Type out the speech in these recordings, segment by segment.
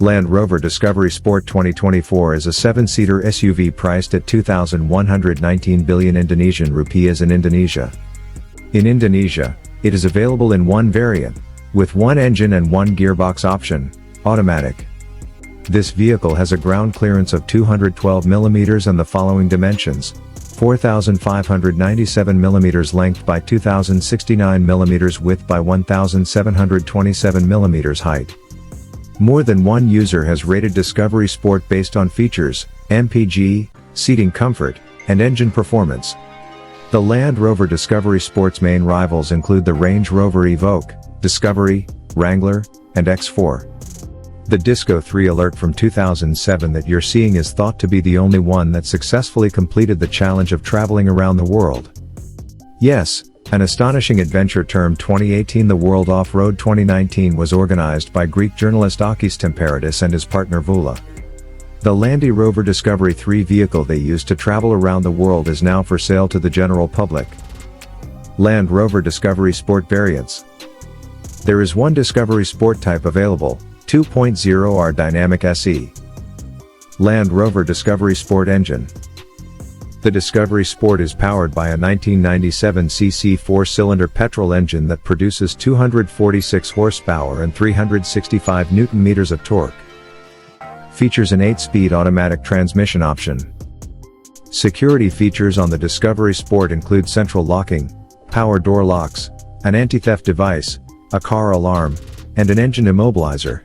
Land Rover Discovery Sport 2024 is a 7-seater SUV priced at 2,119 billion Indonesian rupiahs in Indonesia. In Indonesia, it is available in one variant, with one engine and one gearbox option, automatic. This vehicle has a ground clearance of 212 mm and the following dimensions: 4,597 mm length by 2,069 mm width by 1,727 mm height. More than one user has rated Discovery Sport based on features, MPG, seating comfort, and engine performance. The Land Rover Discovery Sport's main rivals include the Range Rover Evoque, Discovery, Wrangler, and X4. The Disco 3 Alert from 2007 that you're seeing is thought to be the only one that successfully completed the challenge of traveling around the world. Yes, an astonishing adventure termed 2018. The World Off-Road 2019 was organized by Greek journalist Akis Temperidis and his partner Vula. The Land Rover Discovery 3 vehicle they used to travel around the world is now for sale to the general public. Land Rover Discovery Sport variants. There is one Discovery Sport type available, 2.0R Dynamic SE. Land Rover Discovery Sport engine. The Discovery Sport is powered by a 1997cc 4-cylinder petrol engine that produces 246 horsepower and 365 Nm of torque. Features an 8-speed automatic transmission option. Security features on the Discovery Sport include central locking, power door locks, an anti-theft device, a car alarm, and an engine immobilizer.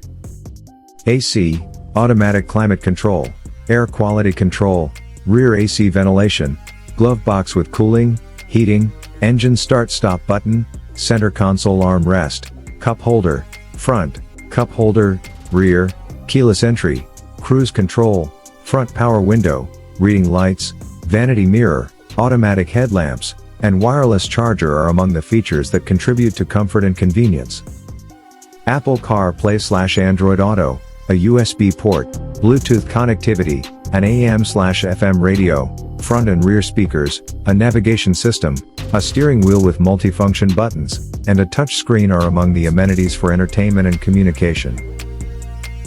AC, automatic climate control, air quality control, rear AC ventilation, glove box with cooling, heating, engine start-stop button, center console armrest, cup holder, front, cup holder, rear, keyless entry, cruise control, front power window, reading lights, vanity mirror, automatic headlamps, and wireless charger are among the features that contribute to comfort and convenience. Apple CarPlay/Android Auto, a USB port, Bluetooth connectivity, an AM/FM radio, front and rear speakers, a navigation system, a steering wheel with multifunction buttons, and a touchscreen are among the amenities for entertainment and communication.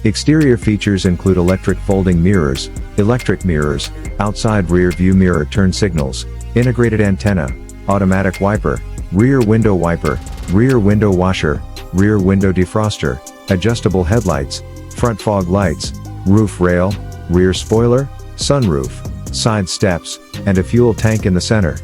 Exterior features include electric folding mirrors, electric mirrors, outside rear view mirror turn signals, integrated antenna, automatic wiper, rear window washer, rear window defroster, adjustable headlights, front fog lights, roof rail, rear spoiler, sunroof, side steps, and a fuel tank in the center.